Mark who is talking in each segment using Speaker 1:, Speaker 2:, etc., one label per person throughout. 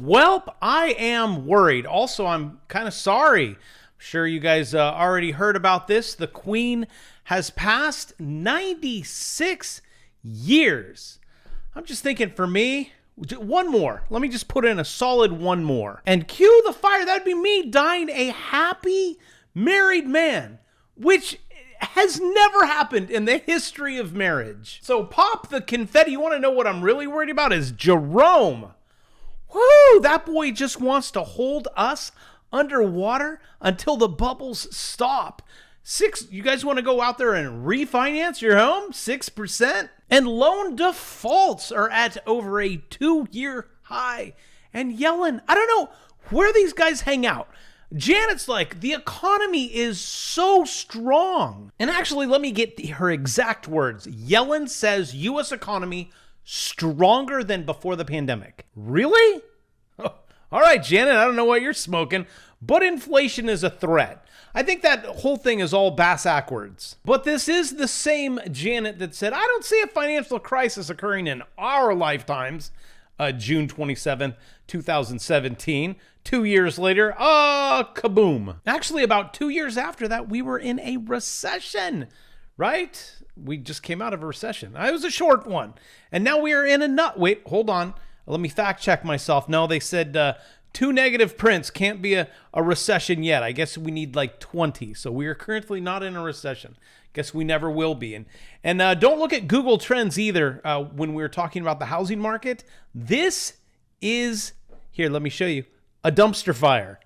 Speaker 1: Welp, I am worried. Also, I'm kind of sorry. I'm sure you guys already heard about this. The Queen has passed 96 years. I'm just thinking for me, one more. Let me just put in a solid one more. And cue the fire. That'd be me dying a happy married man, which has never happened in the history of marriage. So pop the confetti. You want to know what I'm really worried about is Jerome. Woo, that boy just wants to hold us underwater until the bubbles stop. You guys want to go out there and refinance your home? 6%? And loan defaults are at over a 2-year high. And Yellen, I don't know where these guys hang out. Janet's like, the economy is so strong. And actually, let me get her exact words. Yellen says U.S. economy stronger than before the pandemic. Really? All right, Janet, I don't know what you're smoking, but inflation is a threat. I think that whole thing is all bass-ackwards. But this is the same Janet that said, I don't see a financial crisis occurring in our lifetimes. June 27th, 2017. 2 years later, kaboom. Actually, about 2 years after that, we were in a recession, right? We just came out of a recession. It was a short one. And now we are in a wait, hold on. Let me fact check myself. No, they said 2 negative prints can't be a recession yet. I guess we need like 20. So we are currently not in a recession. Guess we never will be. And don't look at Google Trends either when we were talking about the housing market. This is, here, let me show you, a dumpster fire.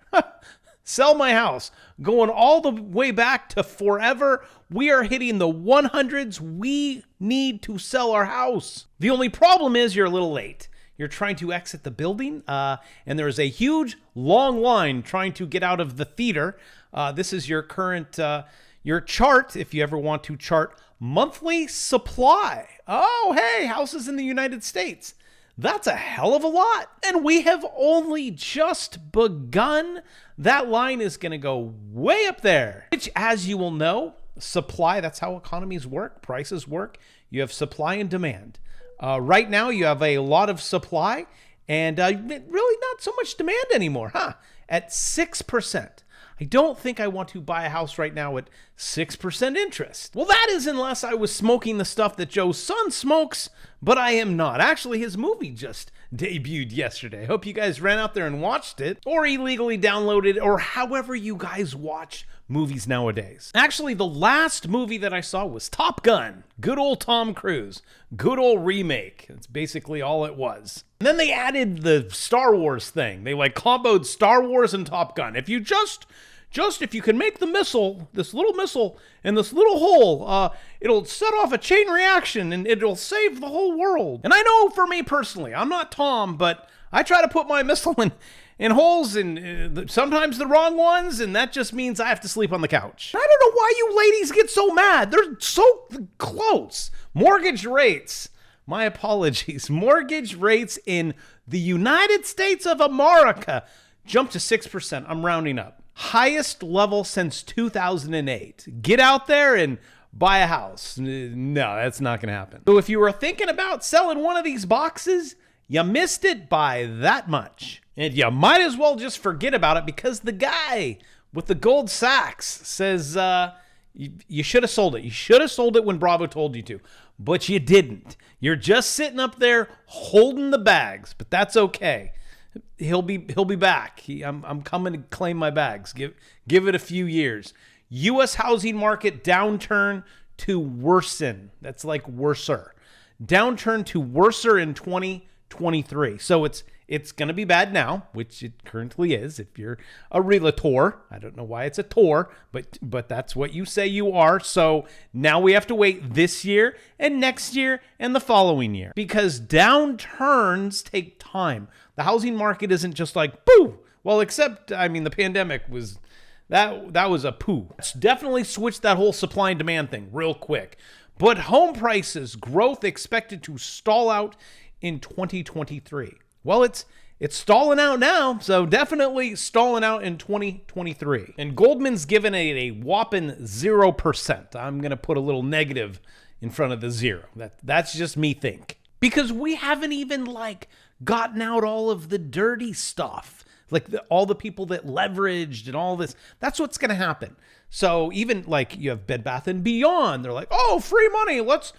Speaker 1: Sell my house. Going all the way back to forever. We are hitting the 100s. We need to sell our house. The only problem is you're a little late. You're trying to exit the building, and there is a huge, long line trying to get out of the theater. This is your current, your chart, if you ever want to chart monthly supply. Oh, hey, houses in the United States. That's a hell of a lot. And we have only just begun. That line is going to go way up there, which, as you will know, supply, that's how economies work, prices work. You have supply and demand. Right now, you have a lot of supply and really not so much demand anymore, huh? At 6%. I don't think I want to buy a house right now at 6% interest. Well, that is unless I was smoking the stuff that Joe's son smokes, but I am not. Actually, his movie just debuted yesterday. Hope you guys ran out there and watched it, or illegally downloaded, or however you guys watch movies nowadays. Actually, the last movie that I saw was Top Gun. Good old Tom Cruise. Good old remake. That's basically all it was. And then they added the Star Wars thing. They like comboed Star Wars and Top Gun. If you just if you can make the missile, this little missile in this little hole, it'll set off a chain reaction and it'll save the whole world. And I know for me personally, I'm not Tom, but I try to put my missile in holes and sometimes the wrong ones, and that just means I have to sleep on the couch. I don't know why you ladies get so mad. They're so close. Mortgage rates. My apologies. Mortgage rates in the United States of America jumped to 6%. I'm rounding up. Highest level since 2008. Get out there and buy a house. No, that's not going to happen. So if you were thinking about selling one of these boxes, you missed it by that much. And you might as well just forget about it because the guy with the gold sacks says you should have sold it. You should have sold it when Bravo told you to, but you didn't. You're just sitting up there holding the bags, but that's okay. He'll be back. I'm coming to claim my bags. Give it a few years. U.S. housing market downturn to worsen. That's like worser. Downturn to worser in 2023. So it's going to be bad now, which it currently is. If you're a realtor, I don't know why it's a tour, but that's what you say you are. So now we have to wait this year and next year and the following year because downturns take time. The housing market isn't just like, boo. Well, except, I mean, the pandemic was, that was a poo. It's definitely switched that whole supply and demand thing real quick. But home prices growth expected to stall out in 2023. Well, it's stalling out now, so definitely stalling out in 2023. And Goldman's given it a whopping 0%. I'm going to put a little negative in front of the zero. That's just me think. because we haven't even like gotten out all of the dirty stuff, like all the people that leveraged and all this. That's what's going to happen. So even like you have Bed Bath and Beyond, they're like, oh, free money. Let's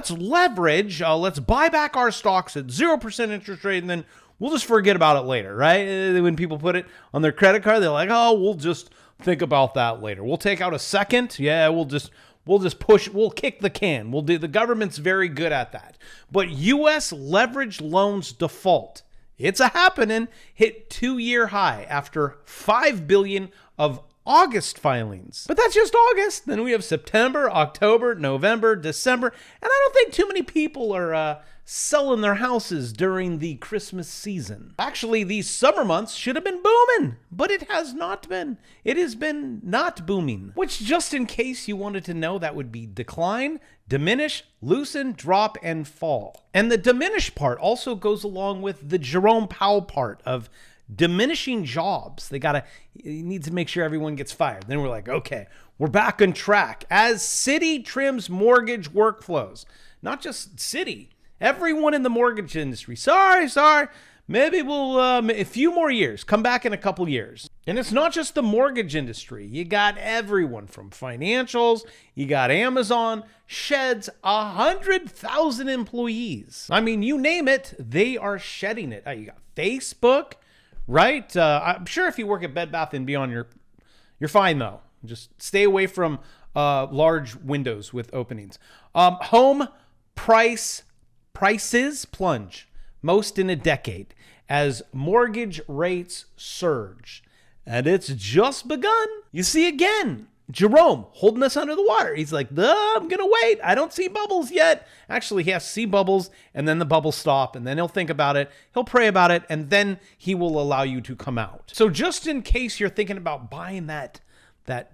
Speaker 1: leverage. Let's buy back our stocks at 0% interest rate, and then we'll just forget about it later, right? When people put it on their credit card, they're like, oh, we'll just think about that later. We'll take out a second. Yeah, we'll just push, we'll kick the can. We'll do, the government's very good at that. But U.S. leveraged loans default, it's a happening, hit 2-year high after $5 billion of August filings. But that's just August. Then we have September, October, November, December. And I don't think too many people are selling their houses during the Christmas season. Actually, these summer months should have been booming, but it has not been. It has been not booming, which, just in case you wanted to know, that would be decline, diminish, loosen, drop, and fall. And the diminish part also goes along with the Jerome Powell part of diminishing jobs. You need to make sure everyone gets fired. Then we're like, okay, we're back on track as Citi trims mortgage workflows. Not just Citi, everyone in the mortgage industry. Sorry. Maybe we'll, a few more years, come back in a couple years. And it's not just the mortgage industry. You got everyone from financials, you got Amazon, sheds 100,000 employees. I mean, you name it, they are shedding it. You got Facebook, right? I'm sure if you work at Bed Bath & Beyond, you're fine though. Just stay away from large windows with openings. Home prices plunge, most in a decade, as mortgage rates surge. And it's just begun. You see again, Jerome holding us under the water. He's like, I'm going to wait. I don't see bubbles yet. Actually, he has to see bubbles, and then the bubbles stop, and then he'll think about it. He'll pray about it, and then he will allow you to come out. So just in case you're thinking about buying that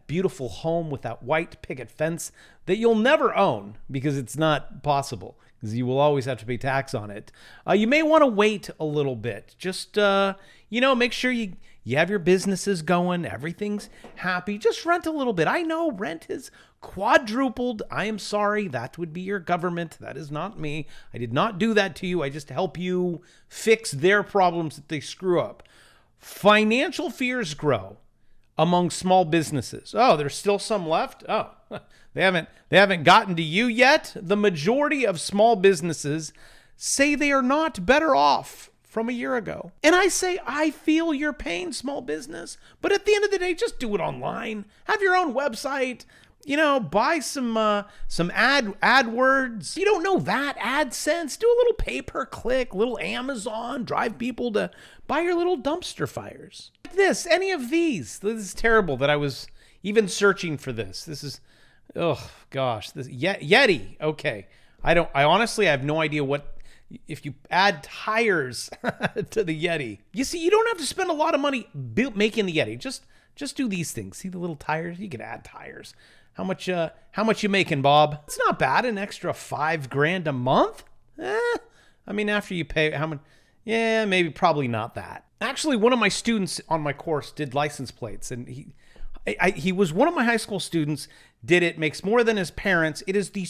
Speaker 1: beautiful home with that white picket fence that you'll never own because it's not possible, because you will always have to pay tax on it, you may want to wait a little bit. Just, make sure you have your businesses going, everything's happy. Just rent a little bit. I know rent is quadrupled. I am sorry. That would be your government. That is not me. I did not do that to you. I just help you fix their problems that they screw up. Financial fears grow among small businesses. Oh, there's still some left? Oh, they haven't gotten to you yet. The majority of small businesses say they are not better off from a year ago. And I say, I feel your pain, small business, but at the end of the day, just do it online. Have your own website. Buy some AdWords. You don't know that, AdSense. Do a little pay-per-click, little Amazon, drive people to buy your little dumpster fires. Like this, any of these. This is terrible that I was even searching for this. This is, oh gosh, this Yeti. Okay. I honestly have no idea if you add tires to the Yeti. You see, you don't have to spend a lot of money making the Yeti. Just do these things. See the little tires? You can add tires. How much you making, Bob? It's not bad. An extra $5,000 a month? After you pay how much? Yeah, maybe probably not that. Actually, one of my students on my course did license plates, and he was one of my high school students, did it, makes more than his parents. It is the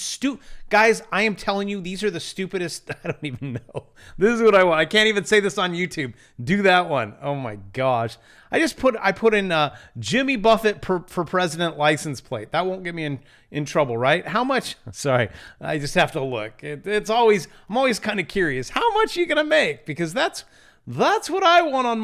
Speaker 1: guys, I am telling you, these are the stupidest. I don't even know. This is what I want. I can't even say this on YouTube. Do that one. Oh my gosh. I put in Jimmy Buffett for president license plate. That won't get me in trouble, right? How much? Sorry, I just have to look. I'm always kind of curious. How much are you gonna make? Because that's what I want on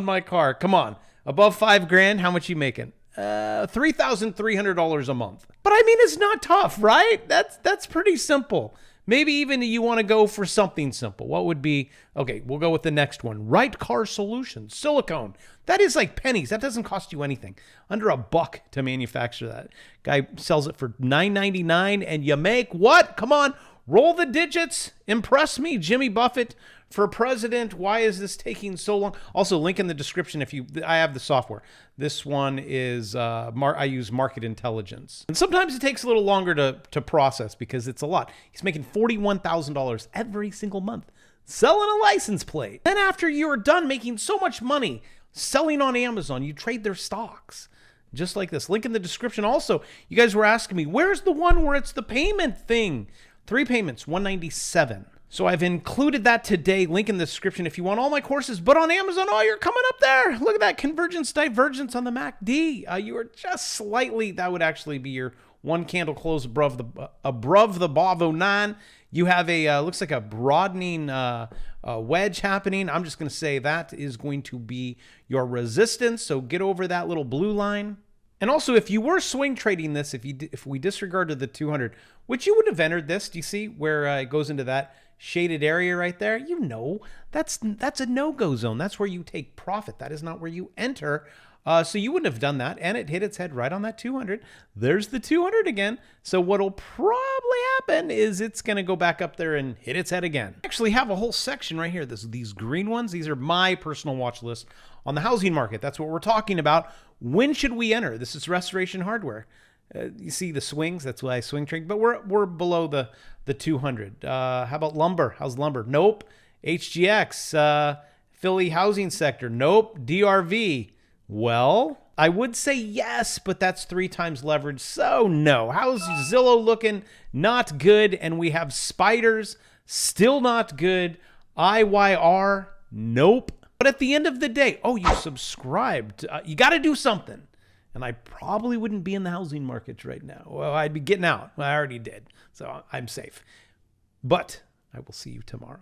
Speaker 1: my car. Come on. Above $5,000, how much you making? $3,300 a month. But I mean, it's not tough, right? That's pretty simple. Maybe even you want to go for something simple. What would be, okay, we'll go with the next one. Right Car Solutions, silicone. That is like pennies. That doesn't cost you anything. Under $1 to manufacture that. Guy sells it for $9.99 and you make what? Come on, roll the digits. Impress me, Jimmy Buffett. For president, why is this taking so long? Also, link in the description I have the software. This one is, I use Market Intelligence. And sometimes it takes a little longer to process because it's a lot. He's making $41,000 every single month selling a license plate. Then after you're done making so much money selling on Amazon, you trade their stocks. Just like this. Link in the description. Also, you guys were asking me, where's the one where it's the payment thing? 3 payments, $197. So I've included that today, link in the description if you want all my courses, but on Amazon, oh, you're coming up there. Look at that convergence divergence on the MACD. You are just slightly, that would actually be your one candle close above the BAV 09. You have a, looks like a broadening wedge happening. I'm just going to say that is going to be your resistance. So get over that little blue line. And also, if you were swing trading this, if we disregarded the 200, which you would have entered this, do you see where it goes into that shaded area right there? You know, that's a no-go zone. That's where you take profit. That is not where you enter. So you wouldn't have done that, and it hit its head right on that 200. There's the 200 again. So what'll probably happen is it's going to go back up there and hit its head again. I actually have a whole section right here. These green ones, these are my personal watch list on the housing market. That's what we're talking about. When should we enter? This is Restoration Hardware. You see the swings. That's why I swing trade. But we're below the 200. How about lumber? How's lumber? Nope. HGX. Philly housing sector. Nope. DRV. Well, I would say yes, but that's 3 times leverage, so no. How's Zillow looking? Not good. And we have spiders, still not good. IYR, nope. But at the end of the day, oh, you subscribed. You got to do something. And I probably wouldn't be in the housing markets right now. Well, I'd be getting out. I already did, so I'm safe. But I will see you tomorrow.